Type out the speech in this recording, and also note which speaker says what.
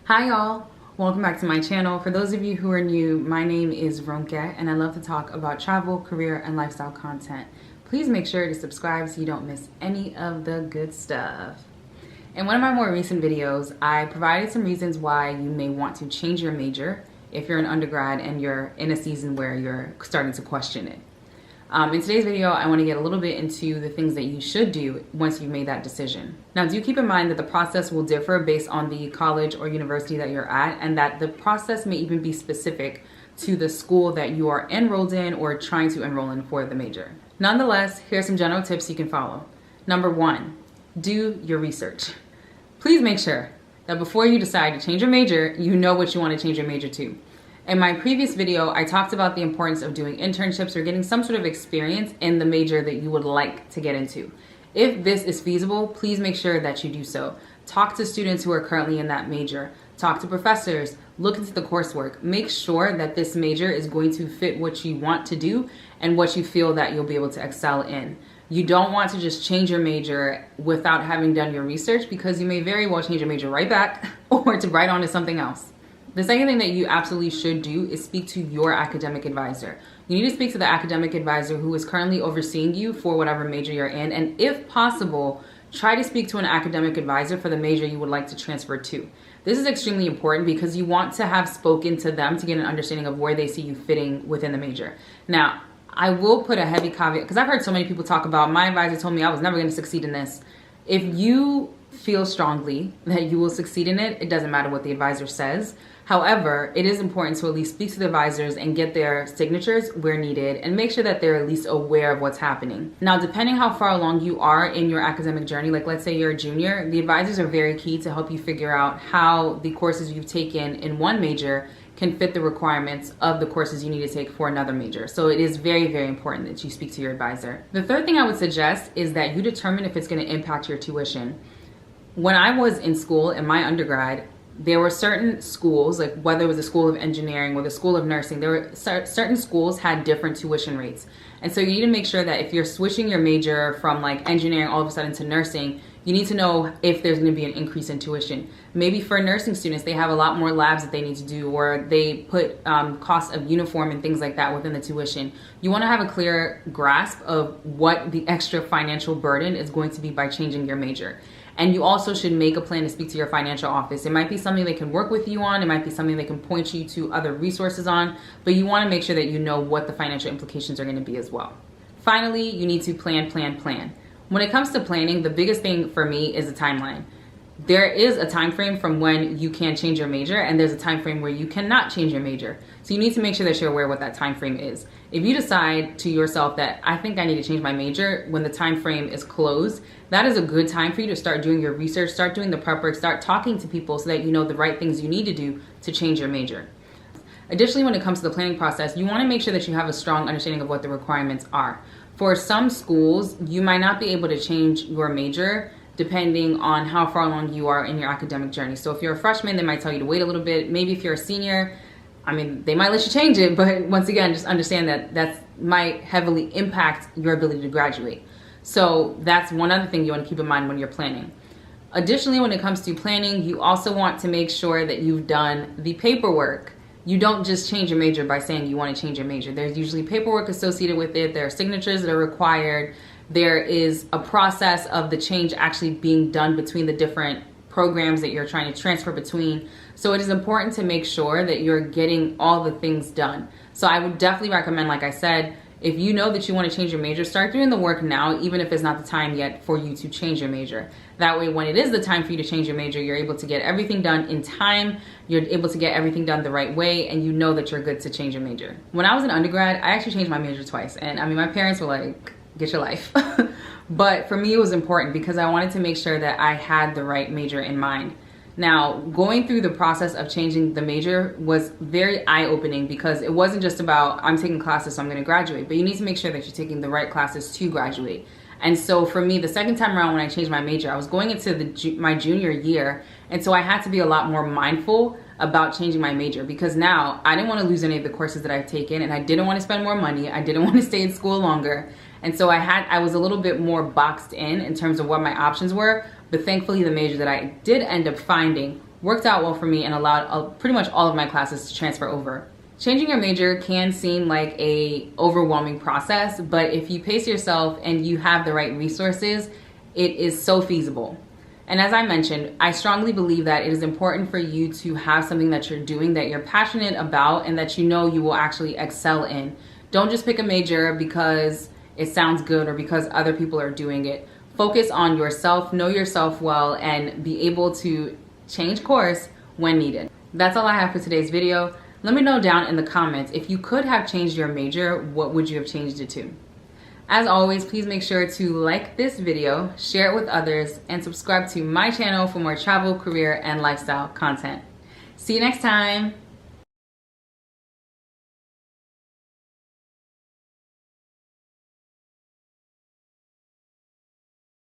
Speaker 1: Hi y'all, welcome back to my channel. For those of you who are new, my name is Ronke and I love to talk about travel, career, and lifestyle content. Please make sure to subscribe so you don't miss any of the good stuff. In one of my more recent videos, I provided some reasons why you may want to change your major if you're an undergrad and you're in a season where you're starting to question it. In today's video, I want to get a little bit into the things that you should do once you've made that decision. Now, do keep in mind that the process will differ based on the college or university that you're at, and that the process may even be specific to the school that you are enrolled in or trying to enroll in for the major. Nonetheless, here are some general tips you can follow. Number one, do your research. Please make sure that before you decide to change your major, you know what you want to change your major to. In my previous video, I talked about the importance of doing internships or getting some sort of experience in the major that you would like to get into. If this is feasible, please make sure that you do so. Talk to students who are currently in that major. Talk to professors. Look into the coursework. Make sure that this major is going to fit what you want to do and what you feel that you'll be able to excel in. You don't want to just change your major without having done your research, because you may very well change your major right back or to right on to something else. The second thing that you absolutely should do is speak to your academic advisor. You need to speak to the academic advisor who is currently overseeing you for whatever major you're in, and if possible, try to speak to an academic advisor for the major you would like to transfer to. This is extremely important because you want to have spoken to them to get an understanding of where they see you fitting within the major. Now, I will put a heavy caveat, because I've heard so many people talk about, my advisor told me I was never going to succeed in this. If you feel strongly that you will succeed in it, it doesn't matter what the advisor says. However, it is important to at least speak to the advisors and get their signatures where needed and make sure that they're at least aware of what's happening. Now, depending how far along you are in your academic journey, like let's say you're a junior, the advisors are very key to help you figure out how the courses you've taken in one major can fit the requirements of the courses you need to take for another major. So it is very, very important that you speak to your advisor. The third thing I would suggest is that you determine if it's going to impact your tuition. When I was in school in my undergrad, there were certain schools, like whether it was the School of Engineering or the School of Nursing, there were certain schools had different tuition rates. And so you need to make sure that if you're switching your major from like engineering all of a sudden to nursing, you need to know if there's going to be an increase in tuition. Maybe for nursing students, they have a lot more labs that they need to do, or they put costs of uniform and things like that within the tuition. You want to have a clear grasp of what the extra financial burden is going to be by changing your major. And you also should make a plan to speak to your financial office. It might be something they can work with you on. It might be something they can point you to other resources on, but you want to make sure that you know what the financial implications are going to be as well. Finally, you need to plan. When it comes to planning, the biggest thing for me is the timeline. There is a time frame from when you can change your major, and there's a time frame where you cannot change your major. So you need to make sure that you're aware what that time frame is. If you decide to yourself that I think I need to change my major when the time frame is closed, that is a good time for you to start doing your research, start doing the prep work, start talking to people so that you know the right things you need to do to change your major. Additionally, when it comes to the planning process, you want to make sure that you have a strong understanding of what the requirements are. For some schools, you might not be able to change your major depending on how far along you are in your academic journey. So if you're a freshman, they might tell you to wait a little bit. Maybe if you're a senior, they might let you change it, but once again, just understand that that might heavily impact your ability to graduate. So that's one other thing you want to keep in mind when you're planning. Additionally, when it comes to planning, you also want to make sure that you've done the paperwork. You don't just change your major by saying you want to change your major. There's usually paperwork associated with it. There are signatures that are required. There is a process of the change actually being done between the different programs that you're trying to transfer between. So it is important to make sure that you're getting all the things done. So I would definitely recommend, like I said, if you know that you want to change your major, start doing the work now, even if it's not the time yet for you to change your major. That way, when it is the time for you to change your major, you're able to get everything done in time, you're able to get everything done the right way, and you know that you're good to change your major. When I was an undergrad, I actually changed my major twice. And my parents were like, get your life. But for me, it was important because I wanted to make sure that I had the right major in mind. Now, going through the process of changing the major was very eye-opening because it wasn't just about I'm taking classes so I'm going to graduate, but you need to make sure that you're taking the right classes to graduate. And so for me, the second time around when I changed my major, I was going into my junior year, and so I had to be a lot more mindful about changing my major because now I didn't want to lose any of the courses that I've taken, and I didn't want to spend more money. I didn't want to stay in school longer. And so I was a little bit more boxed in terms of what my options were, but thankfully the major that I did end up finding worked out well for me and allowed pretty much all of my classes to transfer over. Changing your major can seem like a overwhelming process, but if you pace yourself and you have the right resources, it is so feasible. And as I mentioned, I strongly believe that it is important for you to have something that you're doing that you're passionate about and that you know you will actually excel in. Don't just pick a major because it sounds good or because other people are doing it. Focus on yourself, know yourself well, and be able to change course when needed. That's all I have for today's video. Let me know down in the comments, if you could have changed your major, what would you have changed it to? As always, please make sure to like this video, share it with others, and subscribe to my channel for more travel, career, and lifestyle content. See you next time.